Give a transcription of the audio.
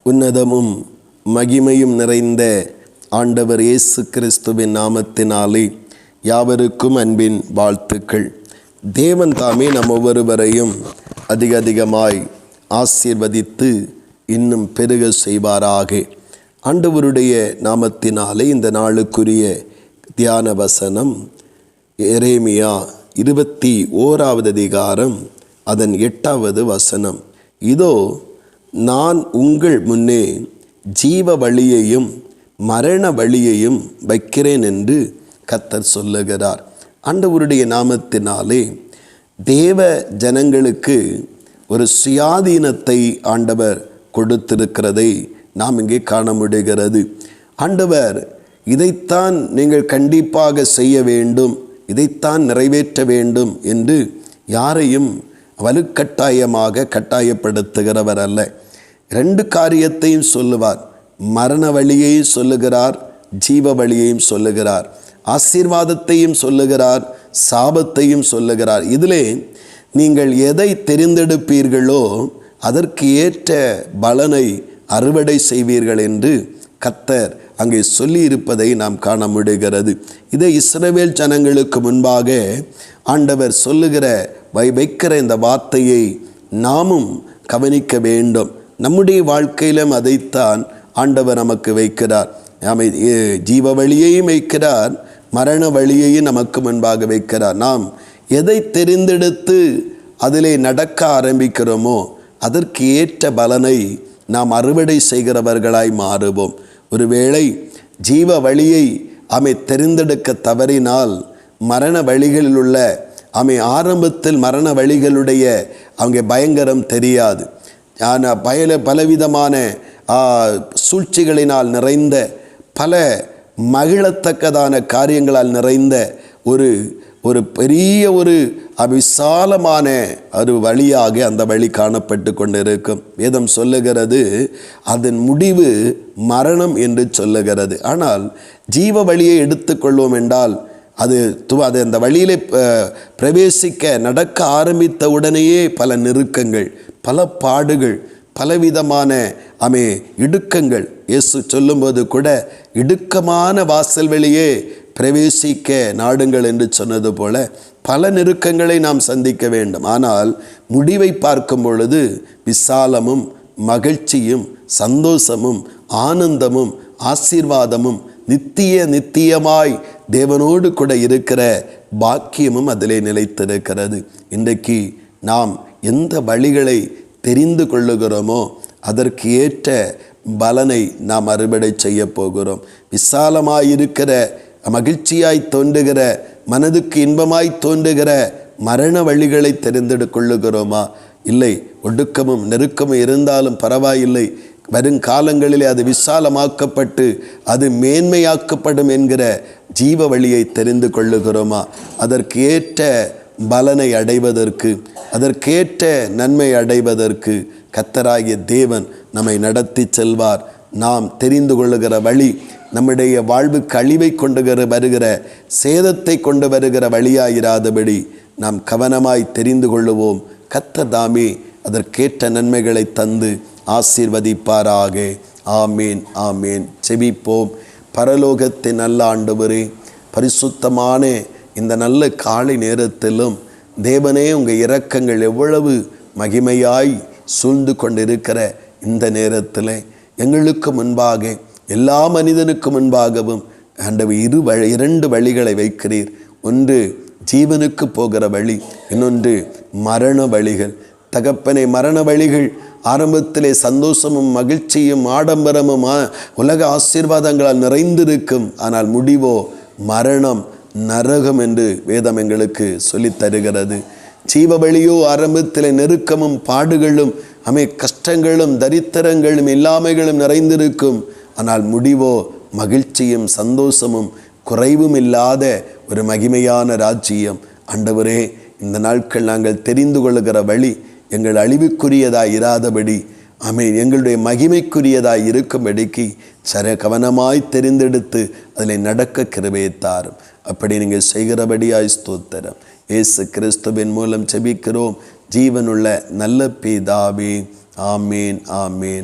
உன்னதமும் மகிமையும் நிறைந்த ஆண்டவர் இயேசு கிறிஸ்துவின் நாமத்தினாலே யாவருக்கும் அன்பின் வாழ்த்துக்கள். தேவன் தாமே நம் ஒவ்வொருவரையும் அதிகமாய் ஆசீர்வதித்து இன்னும் பெருக செய்வாராக. ஆண்டவருடைய நாமத்தினாலே இந்த நாளுக்குரிய தியான வசனம் எரேமியா 21வது அதிகாரம் அதன் 8வது வசனம். இதோ நான் உங்கள் முன்னே ஜீவ வழியையும் மரண வழியையும் வைக்கிறேன் என்று கர்த்தர் சொல்லுகிறார். ஆண்டவருடைய நாமத்தினாலே தேவ ஜனங்களுக்கு ஒரு சுயாதீனத்தை ஆண்டவர் கொடுத்திருக்கிறதை நாம் இங்கே காண முடிகிறது. ஆண்டவர் இதைத்தான் நீங்கள் கண்டிப்பாக செய்ய வேண்டும், இதைத்தான் நிறைவேற்ற வேண்டும் என்று யாரையும் வலுக்கட்டாயமாக கட்டாயப்படுத்துகிறவர் அல்ல. 2 காரியத்தையும் சொல்லுவார். மரண வழியையும் சொல்லுகிறார், ஜீவ வழியையும் சொல்லுகிறார், ஆசீர்வாதத்தையும் சொல்லுகிறார், சாபத்தையும் சொல்லுகிறார். இதிலே நீங்கள் எதை தெரிந்தெடுப்பீர்களோ அதற்கு ஏற்ற பலனை அறுவடை செய்வீர்கள் என்று கர்த்தர் அங்கே சொல்லியிருப்பதை நாம் காண முடிகிறது. இதை இஸ்ரவேல் ஜனங்களுக்கு முன்பாக ஆண்டவர் சொல்லுகிற வைக்கிற இந்த வார்த்தையை நாமும் கவனிக்க வேண்டும். நம்முடைய வாழ்க்கையிலும் அதைத்தான் ஆண்டவர் நமக்கு வைக்கிறார். ஜீவ வழியையும் வைக்கிறார், மரண வழியையும் நமக்கு முன்பாக வைக்கிறார். நாம் எதை தெரிந்தெடுத்து அதிலே நடக்க ஆரம்பிக்கிறோமோ அதற்கு ஏற்ற பலனை நாம் அறுவடை செய்கிறவர்களாய் மாறுவோம். ஒருவேளை ஜீவ வழியை தெரிந்தெடுக்க தவறினால் மரண வழிகளில் உள்ள ஆரம்பத்தில் மரண வழிகளுடைய பயங்கரம் தெரியாது. ஆனால் பலவிதமான சூழ்ச்சிகளினால் நிறைந்த பல மகிழத்தக்கதான காரியங்களால் நிறைந்த ஒரு பெரிய விசாலமான ஒரு வழியாக அந்த வழி காணப்பட்டு கொண்டிருக்கும். வேதம் சொல்லுகிறது அதன் முடிவு மரணம் என்று சொல்லுகிறது. ஆனால் ஜீவ வழியை எடுத்துக்கொள்வோம் என்றால் அது அந்த வழியிலே பிரவேசிக்க நடக்க ஆரம்பித்த உடனேயே பல நெருக்கங்கள், பல பாடுகள், பலவிதமான இடுக்கங்கள். இயேசு சொல்லும்போது கூட இடுக்கமான வாசல் வழியே பிரவேசிக்க நாடுங்கள் என்று சொன்னது போல பல நெருக்கங்களை நாம் சந்திக்க வேண்டும். ஆனால் முடிவை பார்க்கும் பொழுது விசாலமும் மகிழ்ச்சியும் சந்தோஷமும் ஆனந்தமும் ஆசீர்வாதமும் நித்தியமாய் தேவனோடு கூட இருக்கிற பாக்கியமும் அதிலே நிலைத்திருக்கிறது. இன்றைக்கு நாம் எந்த வழிகளை தெரிந்து கொள்ளுகிறோமோ அதற்கு ஏற்ற பலனை நாம் அறுவடை செய்ய போகிறோம். விசாலமாயிருக்கிற மகிழ்ச்சியாய் தோன்றுகிற மனதுக்கு இன்பமாய் தோன்றுகிற மரண வழிகளை தெரிந்து கொள்ளுகிறோமா? இல்லை, ஒடுக்கமும் நெருக்கமும் இருந்தாலும் பரவாயில்லை, வருங்காலங்களிலே அது விசாலமாக்கப்பட்டு அது மேன்மையாக்கப்படும் என்கிற ஜீவ வழியை தெரிந்து கொள்ளுகிறோமா? அதற்கு ஏற்ற பலனை அடைவதற்கு, அதற்கேற்ற நன்மை அடைவதற்கு கர்த்தராகிய தேவன் நம்மை நடத்தி செல்வார். நாம் தெரிந்து கொள்ளுகிற வழி நம்முடைய வாழ்வுக்கு அழிவை கொண்டு வருகிற சேதத்தை கொண்டு வருகிற வழியாயிராதபடி நாம் கவனமாய் தெரிந்து கொள்ளுவோம். கர்த்தர் தாமே அதற்கேற்ற நன்மைகளை தந்து ஆசீர்வதிப்பாராக. ஆமேன், ஆமேன். செபிப்போம். பரலோகத்தின் நல்ல ஆண்டவரே, பரிசுத்தமான இந்த நல்ல காலை நேரத்திலும் தேவனே உங்கள் இரக்கங்கள் எவ்வளவு மகிமையாய் சூழ்ந்து கொண்டிருக்கிற இந்த நேரத்தில் எங்களுக்கு முன்பாக எல்லா மனிதனுக்கு முன்பாகவும் ஆண்டவர் 2 வழிகளை வைக்கிறீர். ஒன்று ஜீவனுக்கு போகிற வழி, இன்னொன்று மரண வழிகள். தகப்பனை, மரண வழிகள் ஆரம்பத்திலே சந்தோஷமும் மகிழ்ச்சியும் ஆடம்பரமும் உலக ஆசீர்வாதங்களால் நிறைந்திருக்கும். ஆனால் முடிவோ மரணம், நரகம் என்று வேதம் எங்களுக்கு சொல்லித் தருகிறது. ஜீவ வழியோ ஆரம்பத்தில் நெருக்கமும் பாடுகளும் கஷ்டங்களும் தரித்திரங்களும் இல்லாமைகளும் நிறைந்திருக்கும். ஆனால் முடிவோ மகிழ்ச்சியும் சந்தோஷமும் குறைவும் இல்லாத ஒரு மகிமையான ராஜ்யம். ஆண்டவரே, இந்த நாட்கள் நாங்கள் தெரிந்து கொள்ளுகிற வழி எங்கள் அழிவுக்குரியதாய் இராதபடி எங்களுடைய மகிமைக்குரியதாய் இருக்கும்படிக்கு கவனமாய் தெரிந்தெடுத்து அதில் நடக்க கிருபையை தாரும். அப்படி நீங்கள் செய்கிறபடியாய் ஸ்தோத்திரம். இயேசு கிறிஸ்துவின் மூலம் ஜெபிக்கிறோம் ஜீவனுள்ள நல்ல பிதாவே. ஆமேன், ஆமேன்.